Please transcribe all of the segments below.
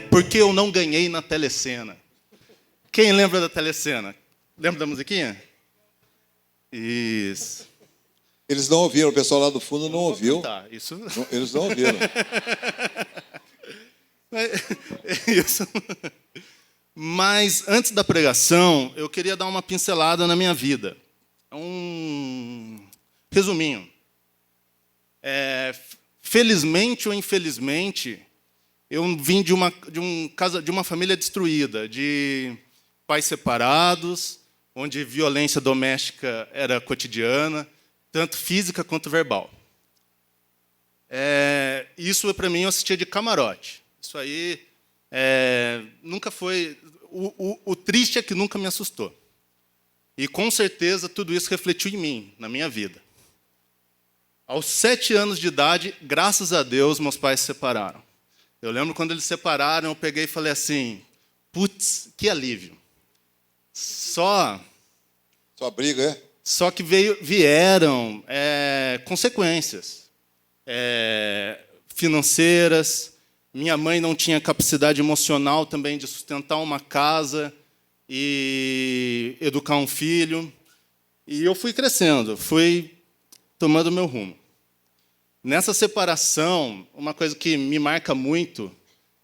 Porque eu não ganhei na Telecena. Quem lembra da Telecena? Lembra da musiquinha? Isso. Eles não ouviram, o pessoal lá do fundo não ouviu. Tá, isso. Não, eles não ouviram. Isso. Mas, antes da pregação, eu queria dar uma pincelada na minha vida. Um resuminho. Felizmente ou infelizmente, eu vim de uma família destruída, de pais separados, onde violência doméstica era cotidiana, tanto física quanto verbal. Isso, para mim, eu assistia de camarote. Isso aí nunca foi... O triste é que nunca me assustou. E, com certeza, tudo isso refletiu em mim, na minha vida. Aos 7 anos de idade, graças a Deus, meus pais se separaram. Eu lembro quando eles se separaram, eu peguei e falei assim, putz, que alívio. Só briga, é? Só que vieram consequências financeiras. Minha mãe não tinha capacidade emocional também de sustentar uma casa e educar um filho. E eu fui crescendo, fui tomando meu rumo. Nessa separação, uma coisa que me marca muito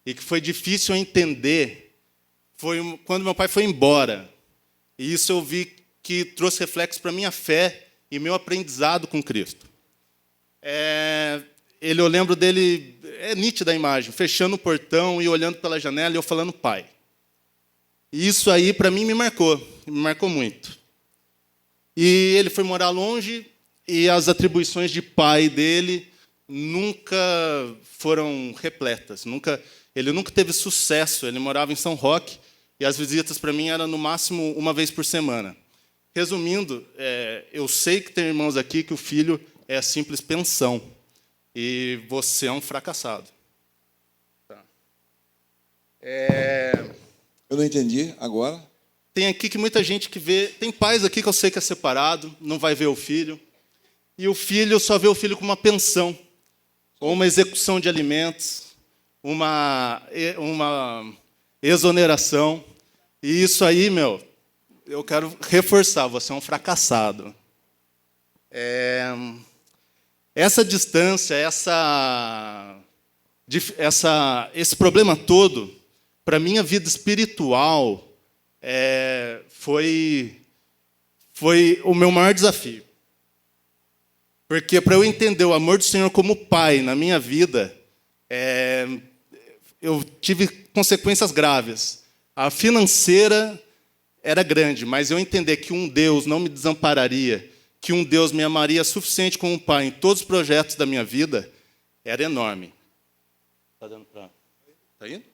e que foi difícil entender foi quando meu pai foi embora. E isso eu vi que trouxe reflexos para a minha fé e meu aprendizado com Cristo. Eu lembro dele, é nítida a imagem, fechando o portão e olhando pela janela e eu falando pai. E isso aí, para mim, me marcou muito. E ele foi morar longe e as atribuições de pai dele nunca foram repletas. Ele nunca teve sucesso. Ele morava em São Roque e as visitas para mim eram no máximo uma vez por semana. Resumindo, eu sei que tem irmãos aqui que o filho é a simples pensão e você é um fracassado. Tá. Eu não entendi agora. Tem aqui que muita gente que vê... Tem pais aqui que eu sei que é separado, não vai ver o filho. E o filho só vê o filho como uma pensão, ou uma execução de alimentos, uma exoneração. E isso aí, eu quero reforçar, você é um fracassado. Essa distância, esse problema todo, para a minha vida espiritual, foi o meu maior desafio. Porque, para eu entender o amor do Senhor como pai na minha vida, eu tive consequências graves. A financeira era grande, mas eu entender que um Deus não me desampararia, que um Deus me amaria suficiente como pai em todos os projetos da minha vida, era enorme. Está dando para... Está indo?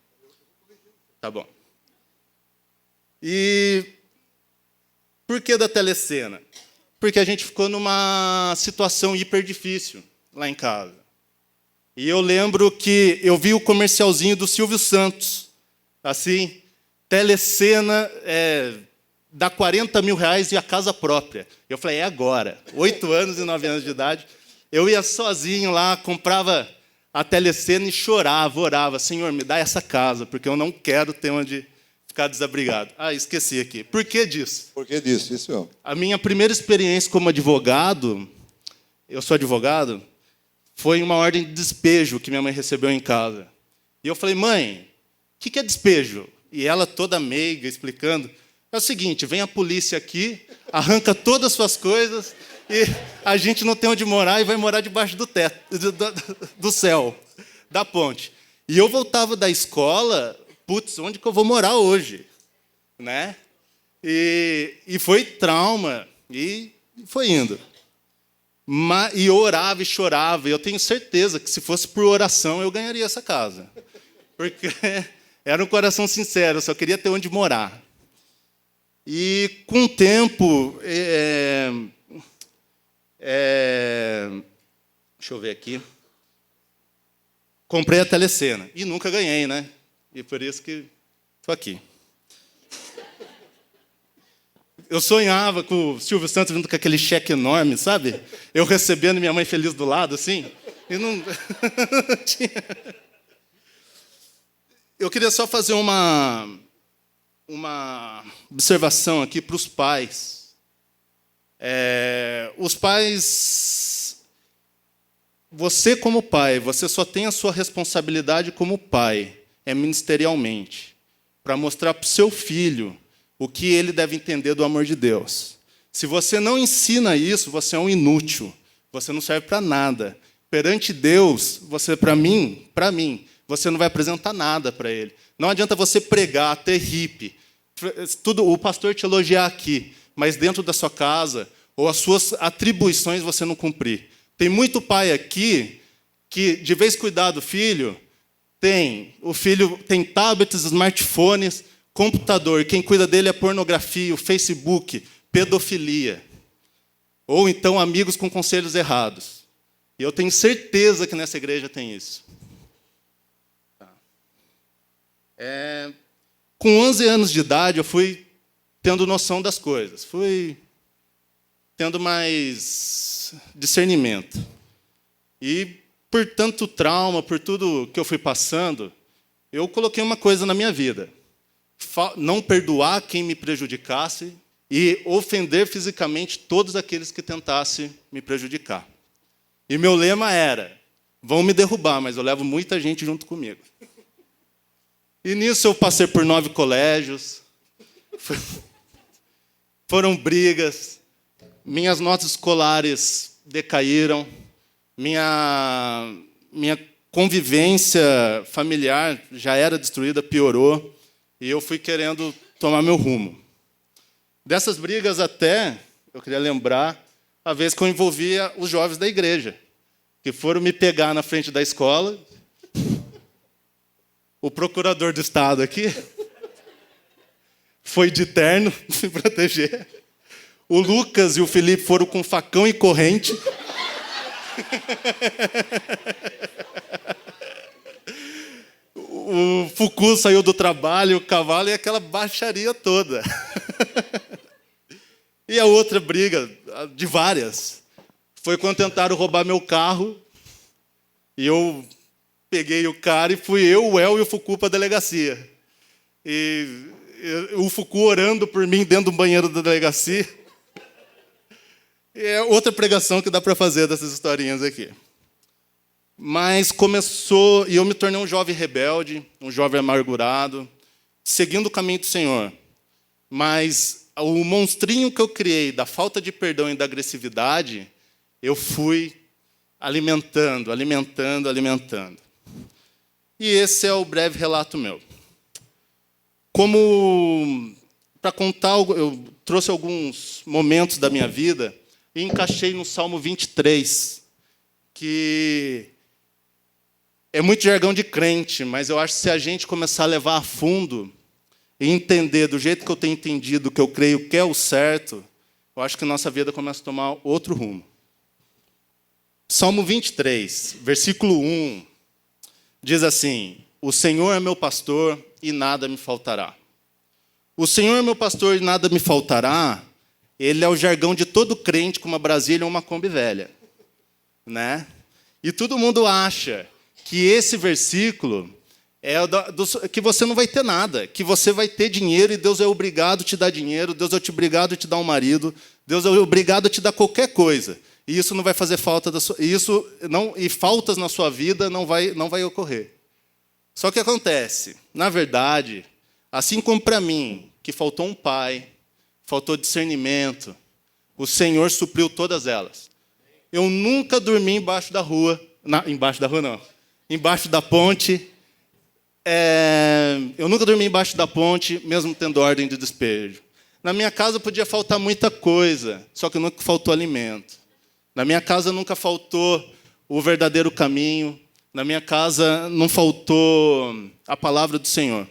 Tá bom. E por que da Telecena? Porque a gente ficou numa situação hiper difícil lá em casa. E eu lembro que eu vi o comercialzinho do Silvio Santos, assim, Telecena dá R$40 mil e a casa própria. Eu falei, é agora. 8 anos e 9 anos de idade. Eu ia sozinho lá, comprava a Telecena e chorava, orava. Senhor, me dá essa casa, porque eu não quero ter onde ficar desabrigado. Esqueci aqui. Por que disso? Por que disso? Isso mesmo. A minha primeira experiência como advogado, eu sou advogado, foi uma ordem de despejo que minha mãe recebeu em casa. E eu falei, mãe, o que é despejo? E ela toda meiga, explicando, é o seguinte, vem a polícia aqui, arranca todas as suas coisas e a gente não tem onde morar e vai morar debaixo do teto, do céu, da ponte. E eu voltava da escola, putz, onde que eu vou morar hoje? Né? E foi trauma, e foi indo. E eu orava e chorava, e eu tenho certeza que se fosse por oração, eu ganharia essa casa. Porque era um coração sincero, eu só queria ter onde morar. E, com o tempo, deixa eu ver aqui, comprei a Telecena, e nunca ganhei, né? E por isso que estou aqui. Eu sonhava com o Silvio Santos vindo com aquele cheque enorme, sabe? Eu recebendo minha mãe feliz do lado, assim. E não... Eu queria só fazer uma observação aqui para os pais. Os pais, você como pai, você só tem a sua responsabilidade como pai, ministerialmente, para mostrar para o seu filho o que ele deve entender do amor de Deus. Se você não ensina isso, você é um inútil, você não serve para nada. Perante Deus, você, para mim, você não vai apresentar nada para ele. Não adianta você pregar, ter hippie, tudo, o pastor te elogiar aqui, mas dentro da sua casa, ou as suas atribuições você não cumprir. Tem muito pai aqui que, de vez cuidar do filho, o filho tem tablets, smartphones, computador, e quem cuida dele é pornografia, o Facebook, pedofilia. Ou então amigos com conselhos errados. E eu tenho certeza que nessa igreja tem isso. Com 11 anos de idade, eu fui tendo noção das coisas. Fui tendo mais discernimento. E, por tanto trauma, por tudo que eu fui passando, eu coloquei uma coisa na minha vida. Não perdoar quem me prejudicasse e ofender fisicamente todos aqueles que tentassem me prejudicar. E meu lema era, vão me derrubar, mas eu levo muita gente junto comigo. E nisso eu passei por 9 colégios, foram brigas, minhas notas escolares decaíram, minha convivência familiar já era destruída, piorou, e eu fui querendo tomar meu rumo. Dessas brigas até, eu queria lembrar, a vez que eu envolvia os jovens da igreja, que foram me pegar na frente da escola. O procurador do Estado aqui foi de terno me proteger. O Lucas e o Felipe foram com facão e corrente. O Fucu saiu do trabalho, o cavalo e aquela baixaria toda. E a outra briga, de várias, foi quando tentaram roubar meu carro. E eu peguei o cara e fui eu, o El e o Fucu para a delegacia. E o Fucu orando por mim dentro do banheiro da delegacia. É outra pregação que dá para fazer dessas historinhas aqui. Mas começou, e eu me tornei um jovem rebelde, um jovem amargurado, seguindo o caminho do Senhor. Mas o monstrinho que eu criei da falta de perdão e da agressividade, eu fui alimentando. E esse é o breve relato meu. Para contar, eu trouxe alguns momentos da minha vida e encaixei no Salmo 23, que é muito jargão de crente, mas eu acho que se a gente começar a levar a fundo e entender do jeito que eu tenho entendido, que eu creio que é o certo, eu acho que nossa vida começa a tomar outro rumo. Salmo 23, versículo 1, diz assim: o Senhor é meu pastor e nada me faltará. O Senhor é meu pastor e nada me faltará, ele é o jargão de todo crente com uma Brasília ou uma Kombi velha. Né? E todo mundo acha que esse versículo é que você não vai ter nada, que você vai ter dinheiro e Deus é obrigado a te dar dinheiro, Deus é obrigado a te dar um marido, Deus é obrigado a te dar qualquer coisa. E isso não vai fazer falta e faltas na sua vida não vai ocorrer. Só que acontece, na verdade, assim como para mim, que faltou um pai, faltou discernimento, o Senhor supriu todas elas. Eu nunca dormi embaixo da ponte. Eu nunca dormi embaixo da ponte, mesmo tendo ordem de despejo. Na minha casa podia faltar muita coisa, só que nunca faltou alimento. Na minha casa nunca faltou o verdadeiro caminho. Na minha casa não faltou a palavra do Senhor.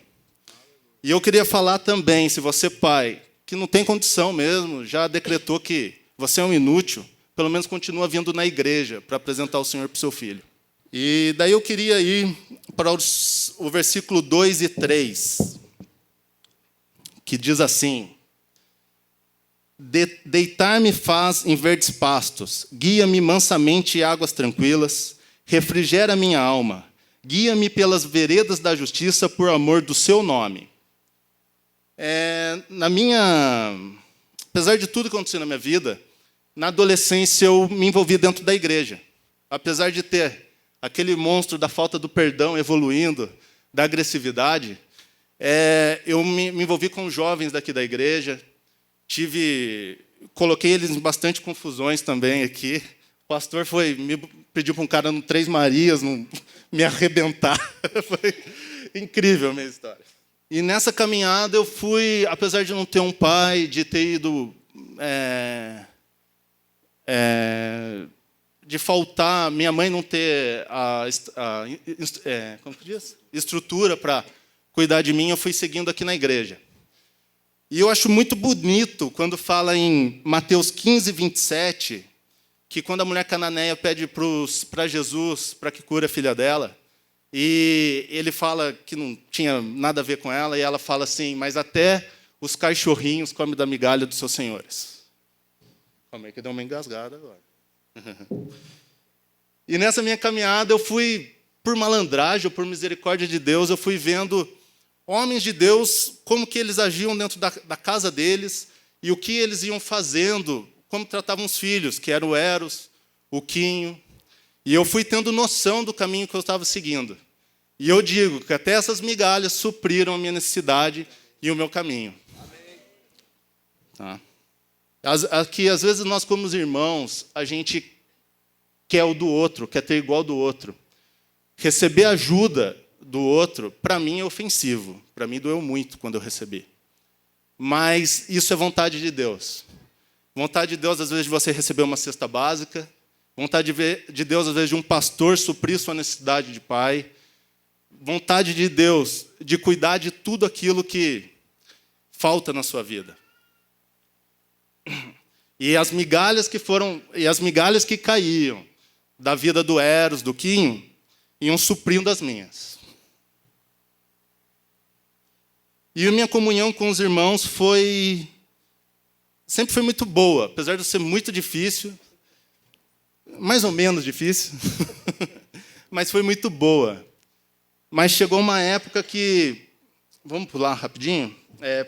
E eu queria falar também, se você, pai, que não tem condição mesmo, já decretou que você é um inútil, pelo menos continua vindo na igreja para apresentar o Senhor para o seu filho. E daí eu queria ir para o versículo 2 e 3, que diz assim: deitar-me faz em verdes pastos, guia-me mansamente em águas tranquilas, refrigera minha alma, Guia-me pelas veredas da justiça por amor do seu nome. Apesar de tudo que aconteceu na minha vida, na adolescência eu me envolvi dentro da igreja. Apesar de ter aquele monstro da falta do perdão evoluindo, da agressividade, eu me envolvi com jovens daqui da igreja, coloquei eles em bastante confusões também aqui. O pastor me pediu para um cara no Três Marias me arrebentar. Foi incrível a minha história. E nessa caminhada eu fui, apesar de não ter um pai, de ter ido... de faltar, minha mãe não ter como que diz? Estrutura para cuidar de mim, eu fui seguindo aqui na igreja. E eu acho muito bonito quando fala em Mateus 15, 27, que quando a mulher cananeia pede para Jesus para que cure a filha dela, e ele fala que não tinha nada a ver com ela, e ela fala assim, mas até os cachorrinhos comem da migalha dos seus senhores. Calma aí que deu uma engasgada agora. E nessa minha caminhada eu fui, por malandragem, ou por misericórdia de Deus, eu fui vendo homens de Deus, como que eles agiam dentro da casa deles, e o que eles iam fazendo, como tratavam os filhos, que eram o Eros, o Quinho. E eu fui tendo noção do caminho que eu estava seguindo. E eu digo que até essas migalhas supriram a minha necessidade e o meu caminho. Tá? Aqui, às vezes, nós, como os irmãos, a gente quer o do outro, quer ter igual do outro. Receber ajuda do outro, para mim, é ofensivo. Para mim, doeu muito quando eu recebi. Mas isso é vontade de Deus. Vontade de Deus, às vezes, de você receber uma cesta básica. Vontade de Deus, às vezes, de um pastor suprir sua necessidade de pai. Vontade de Deus de cuidar de tudo aquilo que falta na sua vida. E as migalhas que caíam da vida do Eros, do Quinho, iam suprindo as minhas. E a minha comunhão com os irmãos sempre foi muito boa, apesar de ser muito difícil, mais ou menos difícil, mas foi muito boa. Mas chegou uma época que, vamos pular rapidinho,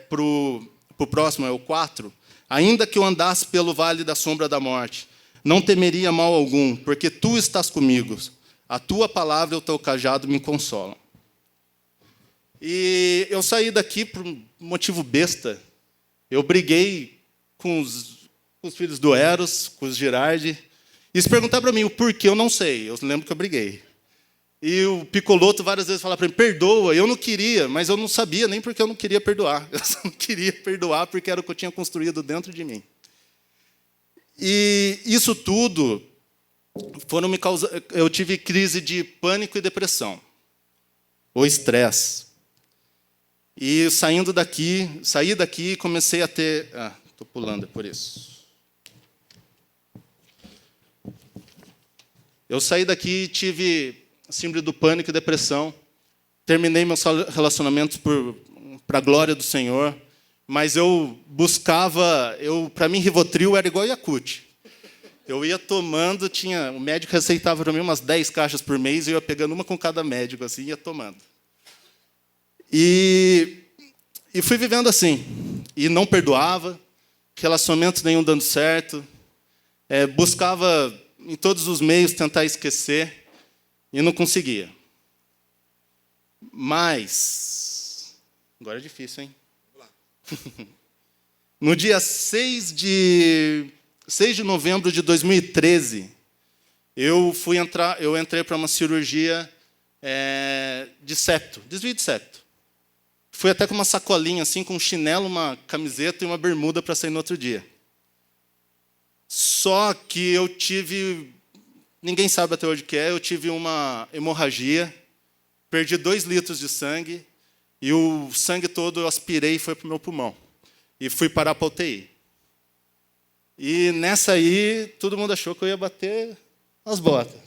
para o próximo, é o 4. Ainda que eu andasse pelo vale da sombra da morte, não temeria mal algum, porque tu estás comigo. A tua palavra e o teu cajado me consolam. E eu saí daqui por um motivo besta. Eu briguei com os filhos do Eros, com os Girardi. E se perguntar para mim o porquê, eu não sei. Eu lembro que eu briguei. E o Picoloto várias vezes falava para mim, perdoa. Eu não queria, mas eu não sabia nem porque eu não queria perdoar. Eu só não queria perdoar porque era o que eu tinha construído dentro de mim. E isso tudo eu tive crise de pânico e depressão. Ou estresse. E saí daqui e comecei a ter... estou pulando, é por isso. Eu saí daqui e tive síndrome do pânico e depressão. Terminei meus relacionamentos para a glória do Senhor. Mas eu buscava... Para mim, Rivotril era igual Yakult. Eu ia tomando, o médico receitava para mim umas 10 caixas por mês, e eu ia pegando uma com cada médico, assim, e ia tomando. E fui vivendo assim. E não perdoava, relacionamento nenhum dando certo. Buscava, em todos os meios, tentar esquecer, e não conseguia. Mas... Agora é difícil, hein? No dia 6 de novembro de 2013, eu entrei para uma cirurgia de septo, desvio de septo. Fui até com uma sacolinha, assim, com um chinelo, uma camiseta e uma bermuda para sair no outro dia. Só que eu tive, ninguém sabe até hoje o que eu tive uma hemorragia, perdi 2 litros de sangue, e o sangue todo eu aspirei e foi para o meu pulmão. E fui parar para a UTI. E nessa aí, todo mundo achou que eu ia bater as botas.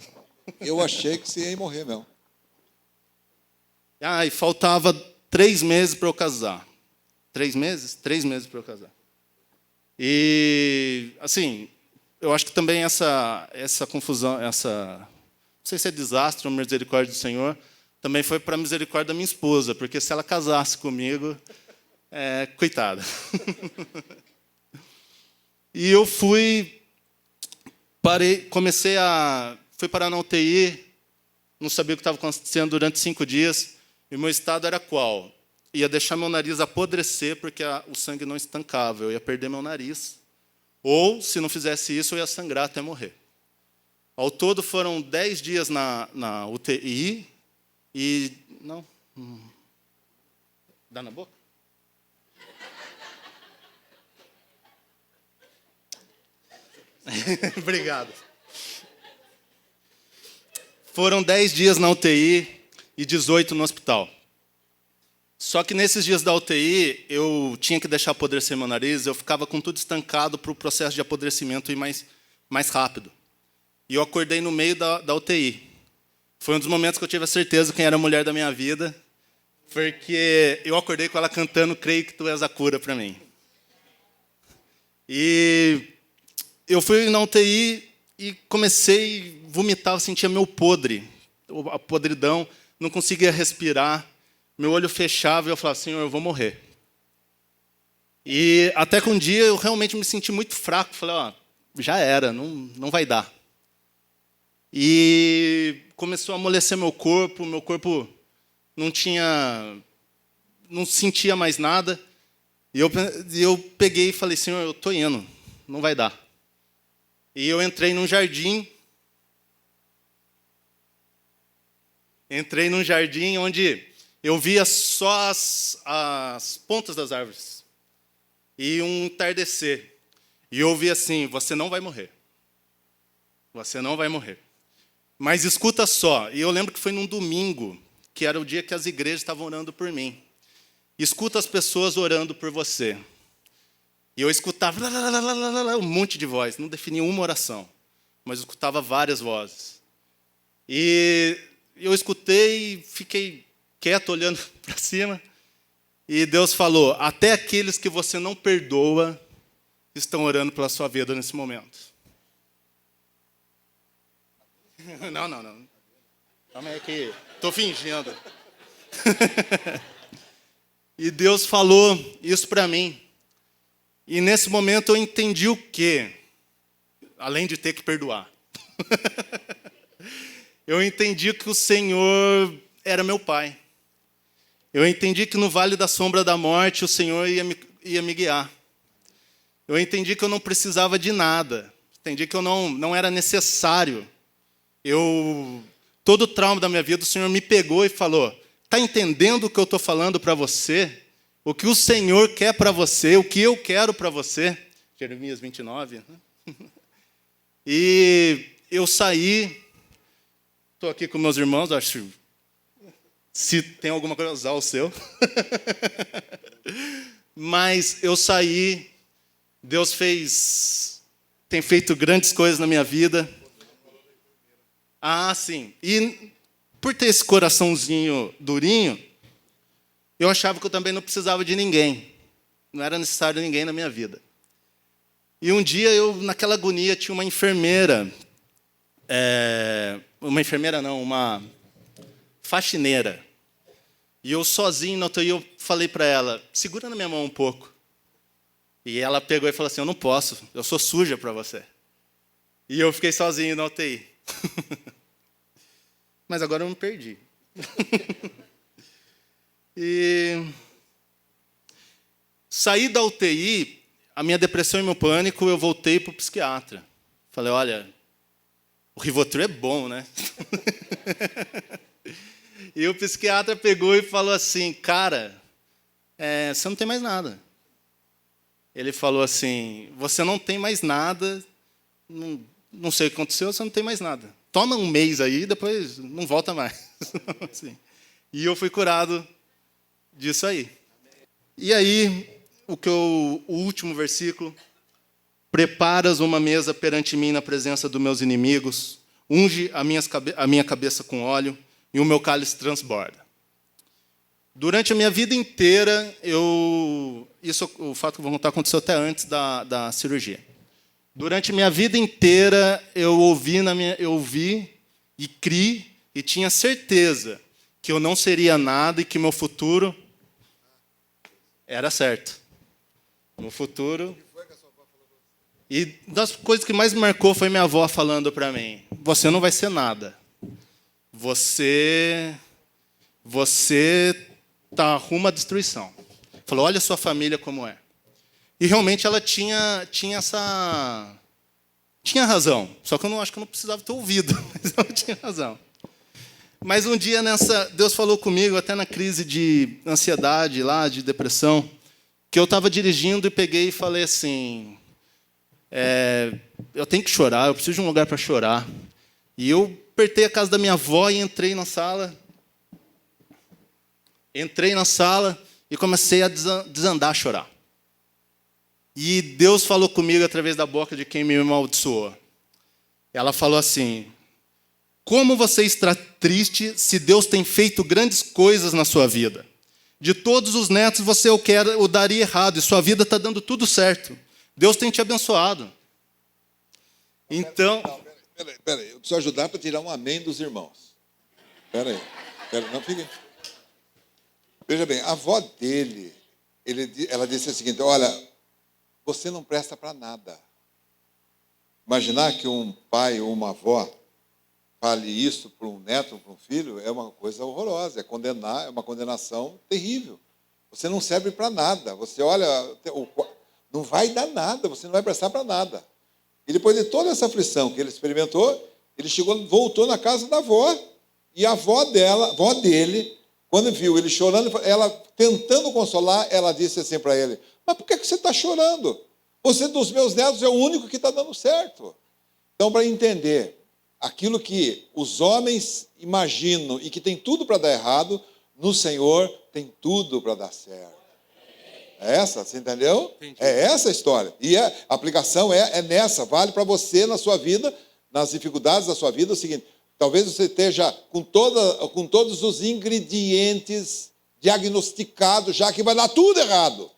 Eu achei que você ia morrer mesmo. E faltava 3 meses para eu casar. 3 meses? 3 meses para eu casar. E, assim, eu acho que também essa confusão, não sei se é desastre ou misericórdia do Senhor, também foi para a misericórdia da minha esposa, porque se ela casasse comigo, coitada. E eu fui parar na UTI, não sabia o que estava acontecendo durante 5 dias, e o meu estado era qual? Ia deixar meu nariz apodrecer, porque o sangue não estancava, eu ia perder meu nariz, ou, se não fizesse isso, eu ia sangrar até morrer. Ao todo, foram 10 dias na UTI, e... Não? Dá na boca? Obrigado. Foram 10 dias na UTI e 18 no hospital. Só que nesses dias da UTI, eu tinha que deixar apodrecer meu nariz, eu ficava com tudo estancado para o processo de apodrecimento ir mais rápido. E eu acordei no meio da UTI. Foi um dos momentos que eu tive a certeza quem era a mulher da minha vida, porque eu acordei com ela cantando "Creio que tu és a cura" para mim. E eu fui na UTI e comecei a vomitar, eu sentia meu podre, a podridão, não conseguia respirar, meu olho fechava e eu falava: Senhor, eu vou morrer. E até que um dia eu realmente me senti muito fraco, falei: já era, não vai dar. E começou a amolecer meu corpo não sentia mais nada, e eu peguei e falei: Senhor, eu estou indo, não vai dar. E eu entrei num jardim onde eu via só as pontas das árvores e um entardecer. E eu ouvi assim: você não vai morrer. Você não vai morrer. Mas escuta só. E eu lembro que foi num domingo, que era o dia que as igrejas estavam orando por mim. Escuta as pessoas orando por você. E eu escutava um monte de voz, não definia uma oração, mas eu escutava várias vozes. E eu escutei e fiquei quieto, olhando para cima, e Deus falou: até aqueles que você não perdoa estão orando pela sua vida nesse momento. Não. Calma aí que estou fingindo. E Deus falou isso para mim. E nesse momento eu entendi o quê? Além de ter que perdoar. Eu entendi que o Senhor era meu Pai. Eu entendi que no vale da sombra da morte o Senhor ia me guiar. Eu entendi que eu não precisava de nada. Entendi que eu não era necessário. Todo o trauma da minha vida, o Senhor me pegou e falou: está entendendo o que eu estou falando para você? O que o Senhor quer para você, o que eu quero para você. Jeremias 29. E eu saí, estou aqui com meus irmãos, acho, se tem alguma coisa, usar o seu. Mas eu saí, Deus tem feito grandes coisas na minha vida. Sim. E por ter esse coraçãozinho durinho, eu achava que eu também não precisava de ninguém. Não era necessário ninguém na minha vida. E um dia, naquela agonia, tinha uma enfermeira. Uma faxineira. E eu sozinho, eu falei para ela: segura na minha mão um pouco. E ela pegou e falou assim: eu não posso, eu sou suja para você. E eu fiquei sozinho na UTI. Mas agora eu me perdi. E saí da UTI, a minha depressão e meu pânico, eu voltei para o psiquiatra. Falei: olha, o Rivotril é bom, né? E o psiquiatra pegou e falou assim: cara, você não tem mais nada. Ele falou assim: você não tem mais nada, não sei o que aconteceu, você não tem mais nada. Toma um mês aí, depois não volta mais. Assim. E eu fui curado disso aí. E aí, o último versículo: preparas uma mesa perante mim na presença dos meus inimigos, unge a minha cabeça com óleo, e o meu cálice transborda. Durante a minha vida inteira, o fato que eu vou contar aconteceu até antes da cirurgia. Durante a minha vida inteira, eu ouvi e criei e tinha certeza que eu não seria nada e que meu futuro era certo. Meu futuro... E das coisas que mais me marcou foi minha avó falando para mim: você não vai ser nada. Você tá rumo à destruição. Falou: olha a sua família como é. E realmente ela tinha razão. Só que eu não acho que eu não precisava ter ouvido, mas ela tinha razão. Mas um dia Deus falou comigo, até na crise de ansiedade lá, de depressão, que eu estava dirigindo e peguei e falei assim: eu tenho que chorar, eu preciso de um lugar para chorar. E eu apertei a casa da minha avó e entrei na sala e comecei a desandar a chorar. E Deus falou comigo através da boca de quem me amaldiçoou. Ela falou assim: como você está triste se Deus tem feito grandes coisas na sua vida? De todos os netos você o daria errado, e sua vida está dando tudo certo. Deus tem te abençoado. Então... Peraí, eu preciso ajudar para tirar um amém dos irmãos. Peraí, não fique. Veja bem, a avó dele, ela disse o seguinte: olha, você não presta para nada. Imaginar que um pai ou uma avó fale isso para um neto ou para um filho é uma coisa horrorosa, é uma condenação terrível. Você não serve para nada. Você olha, não vai dar nada, você não vai prestar para nada. E depois de toda essa aflição que ele experimentou, ele voltou na casa da avó. E a avó dele, quando viu ele chorando, ela tentando consolar, ela disse assim para ele: mas por que você está chorando? Você dos meus netos é o único que está dando certo. Então, para entender aquilo que os homens imaginam e que tem tudo para dar errado, no Senhor tem tudo para dar certo. É essa, você entendeu? Entendi. É essa a história. E a aplicação é nessa. Vale para você na sua vida, nas dificuldades da sua vida. É o seguinte: talvez você esteja com todos os ingredientes diagnosticados, já que vai dar tudo errado.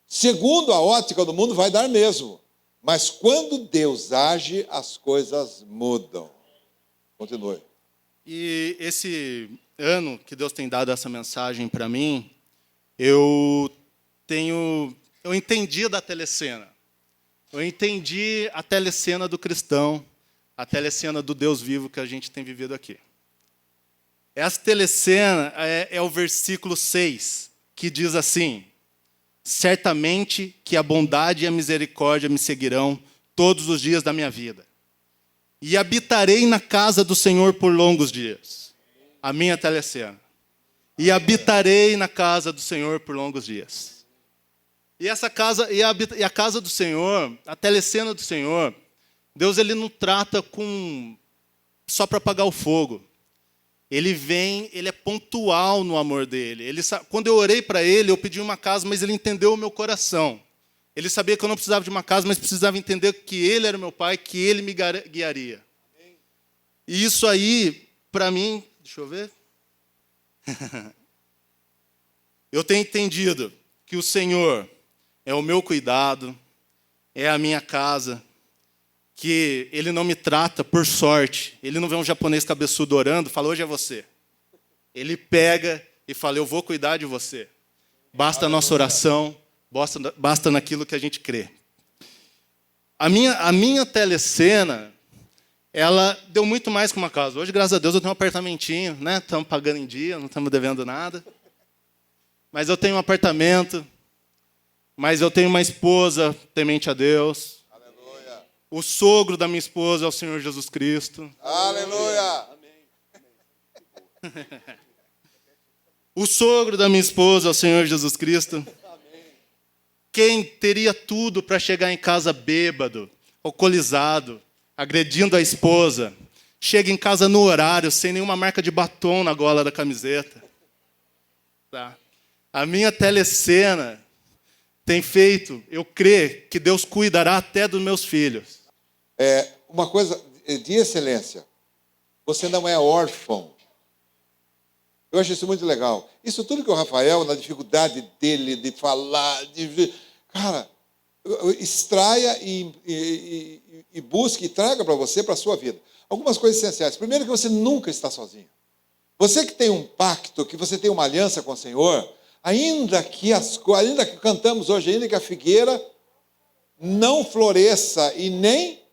Segundo a ótica do mundo, vai dar mesmo. Mas quando Deus age, as coisas mudam. Continue. E esse ano que Deus tem dado essa mensagem para mim, eu entendi da telecena. Eu entendi a telecena do cristão, a telecena do Deus vivo que a gente tem vivido aqui. Essa telecena é o versículo 6, que diz assim: certamente que a bondade e a misericórdia me seguirão todos os dias da minha vida. E habitarei na casa do Senhor por longos dias. A minha telecena. E habitarei na casa do Senhor por longos dias. E essa casa, e a casa do Senhor, a telecena do Senhor, Deus ele não trata só para apagar o fogo. Ele vem, ele é pontual no amor dele. Quando eu orei para ele, eu pedi uma casa, mas ele entendeu o meu coração. Ele sabia que eu não precisava de uma casa, mas precisava entender que ele era meu pai, que ele me guiaria. E isso aí, para mim, deixa eu ver. Eu tenho entendido que o Senhor é o meu cuidado, é a minha casa, que Ele não me trata por sorte. Ele não vê um japonês cabeçudo orando e fala: hoje é você. Ele pega e fala: eu vou cuidar de você. Basta a nossa oração, basta naquilo que a gente crê. A minha telecena, ela deu muito mais que uma casa. Hoje, graças a Deus, eu tenho um apartamentinho, né? Estamos pagando em dia, não estamos devendo nada. Mas eu tenho um apartamento, mas eu tenho uma esposa temente a Deus. Aleluia. O sogro da minha esposa é o Senhor Jesus Cristo. Aleluia. O sogro da minha esposa é o Senhor Jesus Cristo. Quem teria tudo para chegar em casa bêbado, alcoolizado, agredindo a esposa, chega em casa no horário, sem nenhuma marca de batom na gola da camiseta. Tá? A minha telecena tem feito eu crer que Deus cuidará até dos meus filhos. Uma coisa de excelência: você não é órfão. Eu acho isso muito legal. Isso tudo que o Rafael, na dificuldade dele de falar, cara, extraia e busque e traga para você, para a sua vida. Algumas coisas essenciais. Primeiro, que você nunca está sozinho. Você que tem um pacto, que você tem uma aliança com o Senhor, ainda que cantamos hoje, ainda que a figueira não floresça e nem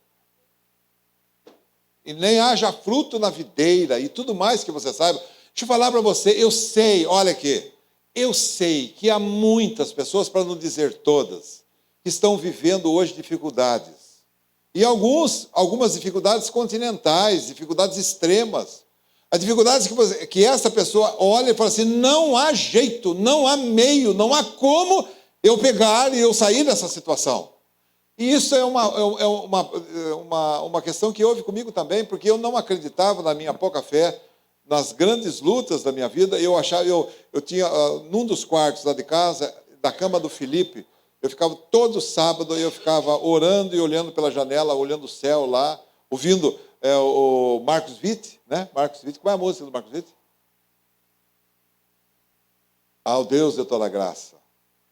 haja fruto na videira e tudo mais que você saiba. Deixa eu falar para você, eu sei, olha aqui, eu sei que há muitas pessoas, para não dizer todas, que estão vivendo hoje dificuldades. E algumas dificuldades continentais, dificuldades extremas. As dificuldades que essa pessoa olha e fala assim, não há jeito, não há meio, não há como eu pegar e eu sair dessa situação. E isso é uma questão que houve comigo também, porque eu não acreditava na minha pouca fé, nas grandes lutas da minha vida. Eu tinha, num dos quartos lá de casa, da cama do Felipe, eu ficava todo sábado, eu ficava orando e olhando pela janela, olhando o céu lá, ouvindo o Marcos Witt, né? Marcos Witt, qual é a música do Marcos Witt? Ao Deus de toda graça.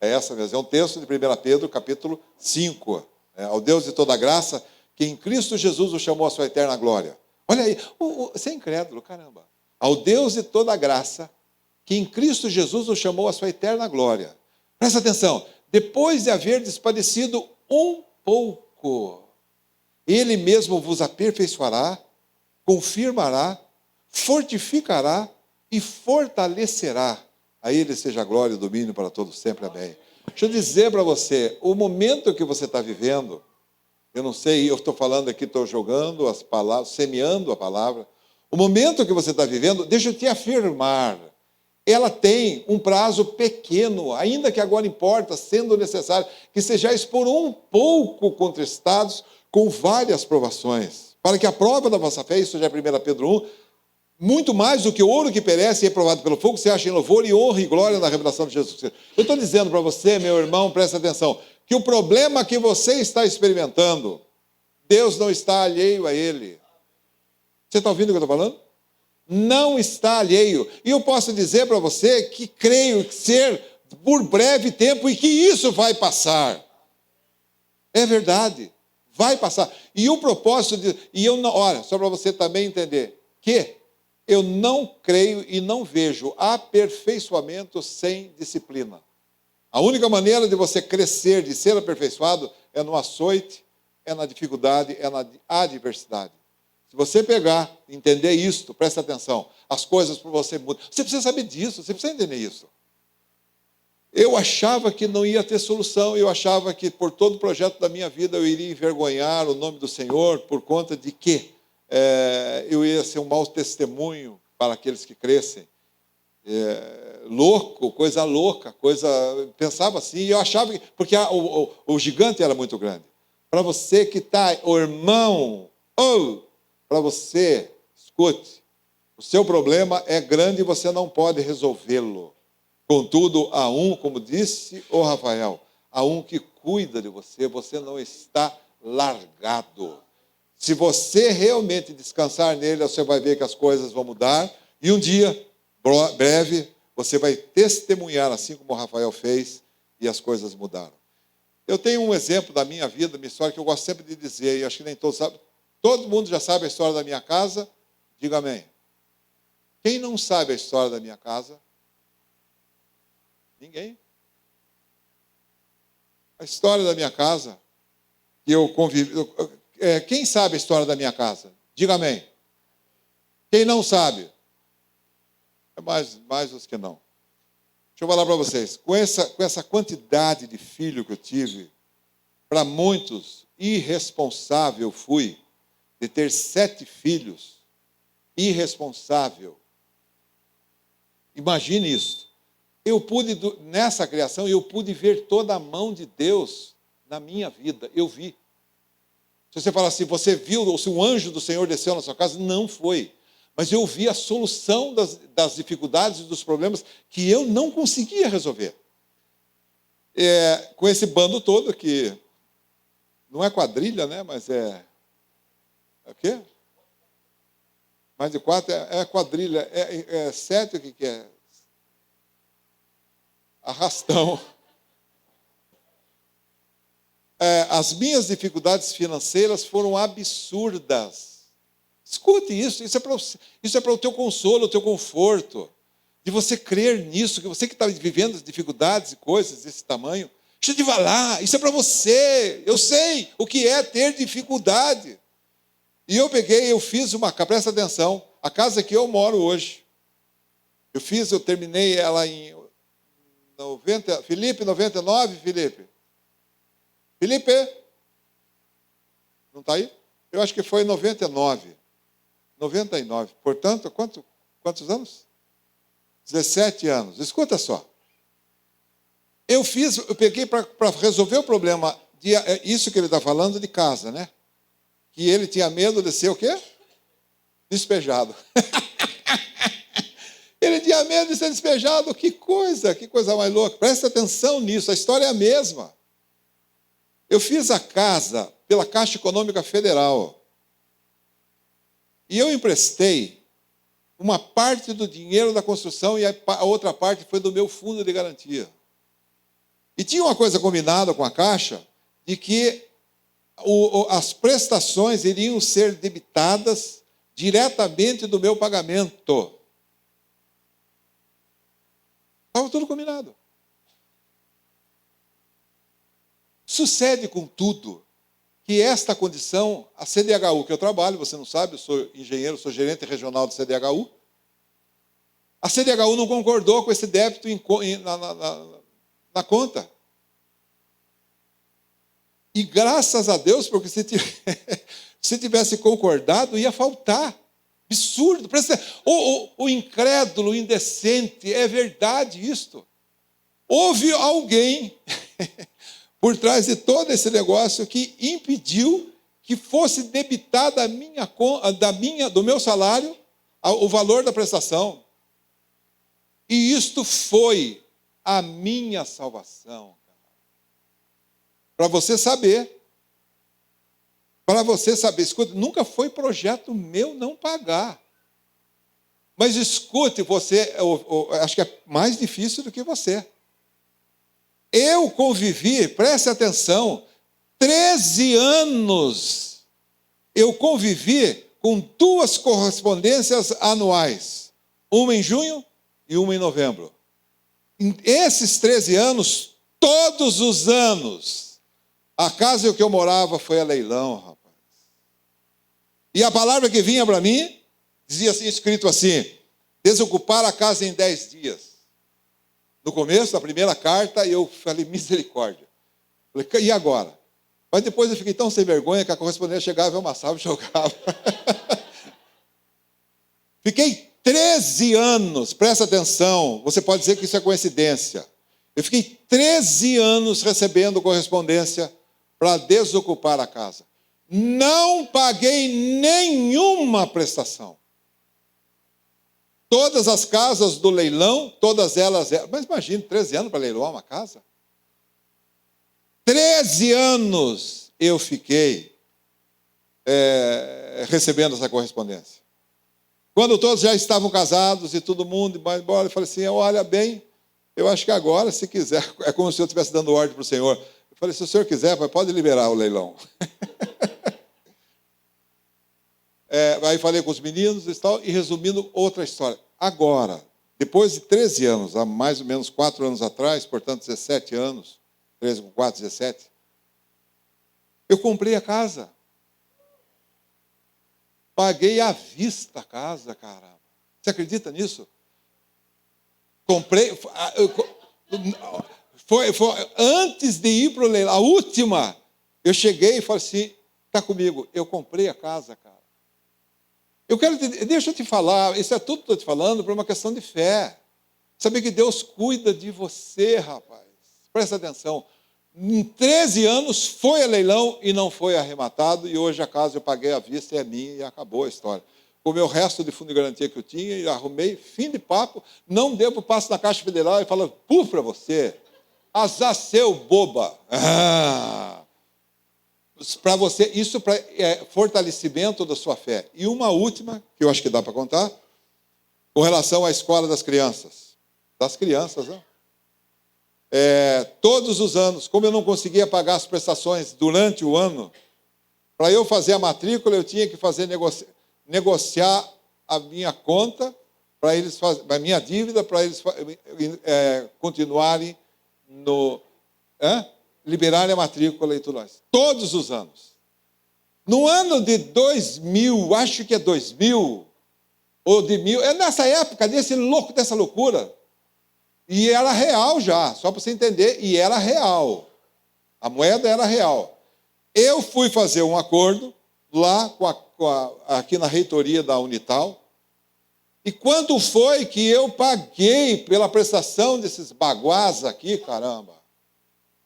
É essa mesmo, é um texto de 1 Pedro, capítulo 5. Ao Deus de toda graça, que em Cristo Jesus o chamou à sua eterna glória. Olha aí, você é incrédulo, caramba. Ao Deus de toda graça, que em Cristo Jesus o chamou à sua eterna glória. Presta atenção, depois de haver despadecido um pouco, Ele mesmo vos aperfeiçoará, confirmará, fortificará e fortalecerá. A Ele seja a glória e o domínio para todos sempre. Amém. Deixa eu dizer para você, o momento que você está vivendo, eu não sei, eu estou falando aqui, estou jogando as palavras, semeando a palavra. O momento que você está vivendo, deixa eu te afirmar, ela tem um prazo pequeno, ainda que agora importa, sendo necessário, que sejais por um pouco contristados com várias provações, para que a prova da vossa fé, isso já é 1 Pedro 1, muito mais do que o ouro que perece e é provado pelo fogo, se acha em louvor e honra e glória na revelação de Jesus Cristo. Eu estou dizendo para você, meu irmão, presta atenção, que o problema que você está experimentando, Deus não está alheio a ele. Você está ouvindo o que eu estou falando? Não está alheio. E eu posso dizer para você que creio ser por breve tempo e que isso vai passar. É verdade, vai passar. E o propósito olha, só para você também entender, que eu não creio e não vejo aperfeiçoamento sem disciplina. A única maneira de você crescer, de ser aperfeiçoado, é no açoite, é na dificuldade, é na adversidade. Se você pegar, entender isto, presta atenção, as coisas para você mudam. Você precisa saber disso, você precisa entender isso. Eu achava que não ia ter solução, eu achava que por todo o projeto da minha vida eu iria envergonhar o nome do Senhor por conta de que eu ia ser um mau testemunho para aqueles que crescem. Coisa louca, pensava assim, e eu achava que, porque o gigante era muito grande. Para você que está, irmão, para você, escute, o seu problema é grande e você não pode resolvê-lo. Contudo, há como disse o Rafael, há que cuida de você, você não está largado. Se você realmente descansar nele, você vai ver que as coisas vão mudar, e um dia, breve, você vai testemunhar, assim como o Rafael fez, e as coisas mudaram. Eu tenho um exemplo da minha vida, minha história, que eu gosto sempre de dizer, e acho que nem todos sabem. Todo mundo já sabe a história da minha casa? Diga amém. Quem não sabe a história da minha casa? Ninguém. A história da minha casa, que eu convivi... quem sabe a história da minha casa? Diga amém. Quem não sabe? É mais os que não. Deixa eu falar para vocês. Com essa quantidade de filho que eu tive, para muitos, irresponsável fui de ter 7 filhos. Irresponsável. Imagine isso. Nessa criação, eu pude ver toda a mão de Deus na minha vida. Eu vi. Se você falar assim, você viu, ou se um anjo do Senhor desceu na sua casa, não foi. Mas eu vi a solução das dificuldades e dos problemas que eu não conseguia resolver. Com esse bando todo, que não é quadrilha, né? Mas é o quê? Mais de 4 é quadrilha. 7 o que é? Arrastão. As minhas dificuldades financeiras foram absurdas. Escute isso, isso é para o teu consolo, o teu conforto, de você crer nisso, que você que está vivendo dificuldades e coisas desse tamanho, deixa eu te falar, isso é para você, eu sei o que é ter dificuldade. E eu fiz presta atenção, a casa que eu moro hoje, eu terminei ela em 90, Felipe, 99, Felipe? Felipe? Não está aí? Eu acho que foi em 99. 99. Portanto, quantos anos? 17 anos. Escuta só. Eu peguei para resolver o problema, isso que ele está falando de casa, né? Que ele tinha medo de ser o quê? Despejado. Ele tinha medo de ser despejado. Que coisa mais louca. Presta atenção nisso, a história é a mesma. Eu fiz a casa pela Caixa Econômica Federal. E eu emprestei uma parte do dinheiro da construção e a outra parte foi do meu fundo de garantia. E tinha uma coisa combinada com a Caixa de que as prestações iriam ser debitadas diretamente do meu pagamento. Estava tudo combinado. Sucede, contudo, que esta condição, a CDHU, que eu trabalho, você não sabe, eu sou engenheiro, sou gerente regional do CDHU, a CDHU não concordou com esse débito na conta. E graças a Deus, porque se tivesse concordado, ia faltar. Absurdo. O incrédulo, o indecente, é verdade isto. Houve alguém por trás de todo esse negócio que impediu que fosse debitada do meu salário o valor da prestação. E isto foi a minha salvação. Para você saber, escute, nunca foi projeto meu não pagar. Mas escute, acho que é mais difícil do que você. Eu convivi, preste atenção, 13 anos, eu convivi com 2 correspondências anuais, uma em junho e uma em novembro. Esses 13 anos, todos os anos, a casa em que eu morava foi a leilão, rapaz. E a palavra que vinha para mim, dizia assim, escrito assim, desocupar a casa em 10 dias. No começo, da primeira carta, eu falei, misericórdia. Falei, e agora? Mas depois eu fiquei tão sem vergonha que a correspondência chegava, eu amassava e jogava. Fiquei 13 anos, presta atenção, você pode dizer que isso é coincidência. Eu fiquei 13 anos recebendo correspondência para desocupar a casa. Não paguei nenhuma prestação. Todas as casas do leilão, todas elas... Mas imagine, 13 anos para leiloar uma casa? 13 anos eu fiquei recebendo essa correspondência. Quando todos já estavam casados e todo mundo vai embora, eu falei assim, olha bem, eu acho que agora, se quiser, é como se eu estivesse dando ordem para o Senhor. Eu falei, se o Senhor quiser, pode liberar o leilão. Aí falei com os meninos e tal, e resumindo outra história. Agora, depois de 13 anos, há mais ou menos 4 anos atrás, portanto 17 anos, 13 com 4, 17, eu comprei a casa. Paguei à vista a casa, caramba. Você acredita nisso? Comprei. Foi antes de ir para o leilão, a última, eu cheguei e falei assim, está comigo, eu comprei a casa, cara. Deixa eu te falar, isso é tudo que estou te falando por uma questão de fé. Saber que Deus cuida de você, rapaz. Presta atenção. Em 13 anos foi a leilão e não foi arrematado, e hoje a casa eu paguei à vista, é minha e acabou a história. Com o meu resto de fundo de garantia que eu tinha, e arrumei, fim de papo, não deu para o passo na Caixa Federal e falou, para você, azar seu, boba. Para você, isso é fortalecimento da sua fé. E uma última, que eu acho que dá para contar, com relação à escola das crianças. Das crianças, né? Todos os anos, como eu não conseguia pagar as prestações durante o ano, para eu fazer a matrícula, eu tinha que fazer negociar a minha conta, para eles a minha dívida, para eles continuarem liberarem a matrícula e tudo mais. Todos os anos. No ano de 2000, acho que é 2000, ou de 1000, é nessa época, dessa loucura. E era real já, só para você entender, e era real. A moeda era real. Eu fui fazer um acordo lá aqui na reitoria da Unital. E quanto foi que eu paguei pela prestação desses baguás aqui, caramba?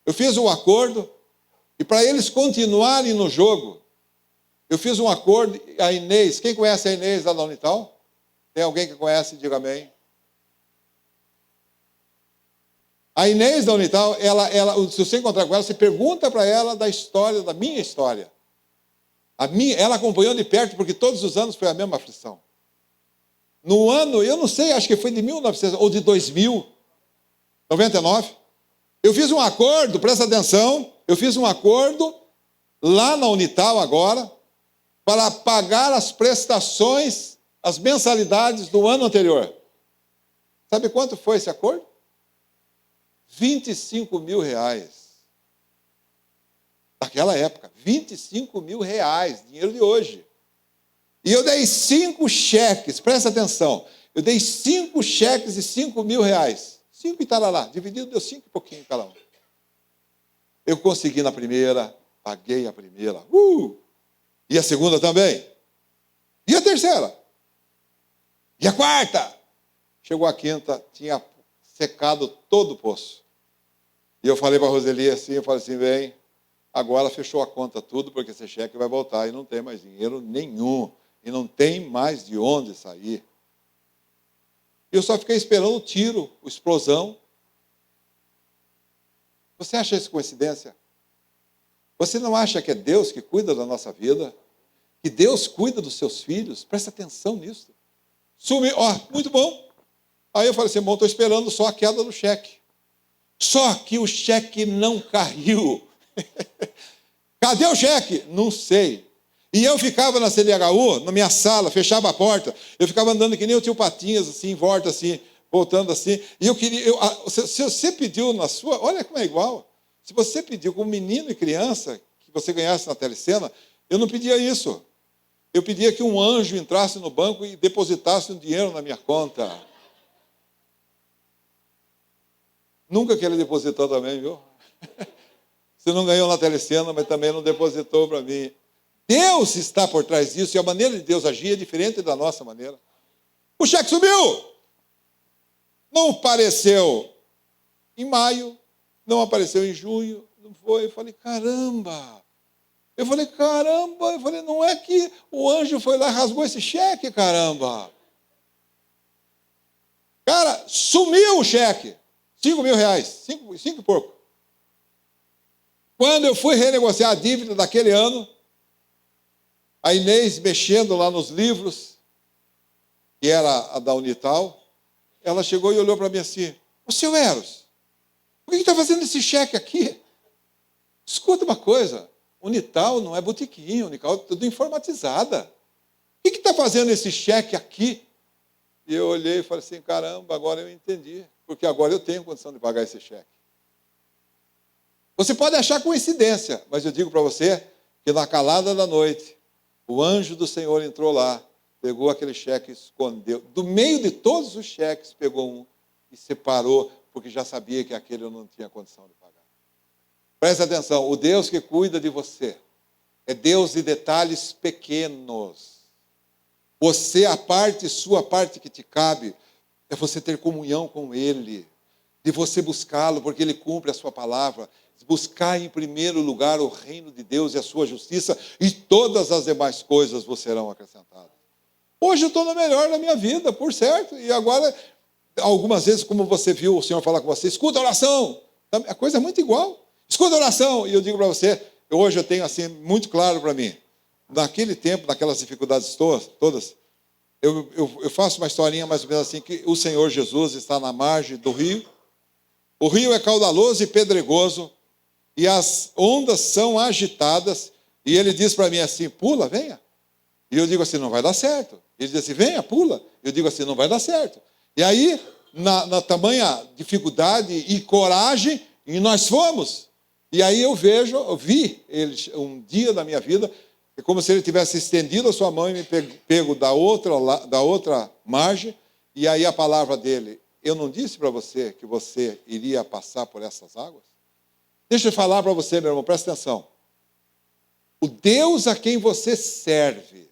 Eu fiz um acordo, e para eles continuarem no jogo, eu fiz um acordo, a Inês, quem conhece a Inês lá da Unital? Tem alguém que conhece? Diga amém. A Inês da Unital, se você encontrar com ela, você pergunta para ela da história, da minha história. Ela acompanhou de perto, porque todos os anos foi a mesma aflição. No ano, eu não sei, acho que foi de 1900 ou de 2000, 99. Eu fiz um acordo, presta atenção, eu fiz um acordo lá na Unital agora, para pagar as prestações, as mensalidades do ano anterior. Sabe quanto foi esse acordo? 25 mil reais. Naquela época, 25 mil reais, dinheiro de hoje. E eu dei 5 cheques, presta atenção, eu dei 5 cheques de 5 mil reais. 5 e tarará, dividido deu 5 e pouquinho cada um. Eu consegui na primeira, paguei a primeira. E a segunda também. E a terceira. E a quarta. Chegou a quinta, tinha secado todo o poço. E eu falei para a Roseli assim, eu falei assim, bem, agora fechou a conta tudo, porque esse cheque vai voltar e não tem mais dinheiro nenhum. E não tem mais de onde sair. Eu só fiquei esperando o tiro, a explosão. Você acha isso coincidência? Você não acha que é Deus que cuida da nossa vida? Que Deus cuida dos seus filhos? Presta atenção nisso. Sumiu, muito bom. Aí eu falei assim, bom, estou esperando só a queda do cheque. Só que o cheque não caiu. Cadê o cheque? Não sei. E eu ficava na CDHU, na minha sala, fechava a porta, eu ficava andando que nem o tio Patinhas, assim, em volta, assim, voltando assim. E eu queria, se você pediu na sua, olha como é igual. Se você pediu como menino e criança, que você ganhasse na telecena, eu não pedia isso. Eu pedia que um anjo entrasse no banco e depositasse um dinheiro na minha conta. Nunca que ele depositou também, viu? Você não ganhou na telecena, mas também não depositou para mim. Deus está por trás disso, e a maneira de Deus agir é diferente da nossa maneira. O cheque sumiu. Não apareceu em maio, não apareceu em junho, não foi. Eu falei, caramba. Eu falei, não é que o anjo foi lá e rasgou esse cheque, caramba. Cara, sumiu o cheque. 5 mil reais, 5 e pouco. Quando eu fui renegociar a dívida daquele ano, a Inês, mexendo lá nos livros, que era a da Unital, ela chegou e olhou para mim assim, ô seu Eros, por que está fazendo esse cheque aqui? Escuta uma coisa, Unital não é botiquinho, Unital é tudo informatizada. O que está fazendo esse cheque aqui? E eu olhei e falei assim, caramba, agora eu entendi, porque agora eu tenho condição de pagar esse cheque. Você pode achar coincidência, mas eu digo para você que na calada da noite, o anjo do Senhor entrou lá, pegou aquele cheque e escondeu. Do meio de todos os cheques, pegou um e separou, porque já sabia que aquele eu não tinha condição de pagar. Preste atenção, o Deus que cuida de você é Deus de detalhes pequenos. Você, sua parte que te cabe, é você ter comunhão com Ele, de você buscá-lo, porque Ele cumpre a sua palavra. Buscar em primeiro lugar o reino de Deus e a sua justiça, e todas as demais coisas vos serão acrescentadas. Hoje eu estou no melhor da minha vida, por certo, e agora, algumas vezes, como você viu o Senhor falar com você, escuta a oração, a coisa é muito igual, escuta a oração, e eu digo para você, hoje eu tenho assim, muito claro para mim, naquele tempo, naquelas dificuldades todas, eu faço uma historinha mais ou menos assim, que o Senhor Jesus está na margem do rio, o rio é caudaloso e pedregoso, e as ondas são agitadas, e ele diz para mim assim, pula, venha. E eu digo assim, não vai dar certo. Ele diz assim, venha, pula. Eu digo assim, não vai dar certo. E aí, na tamanha dificuldade e coragem, e nós fomos. E aí eu vi ele um dia da minha vida, é como se ele tivesse estendido a sua mão e me pego da outra margem, e aí a palavra dele, eu não disse para você que você iria passar por essas águas? Deixa eu falar para você, meu irmão, presta atenção. O Deus a quem você serve,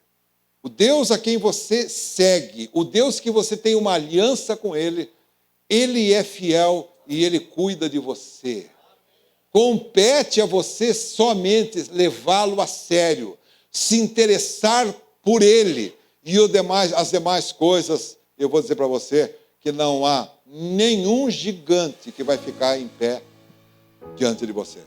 o Deus a quem você segue, o Deus que você tem uma aliança com Ele, Ele é fiel e Ele cuida de você. Compete a você somente levá-lo a sério, se interessar por Ele. E as demais coisas, eu vou dizer para você que não há nenhum gigante que vai ficar em pé diante de você.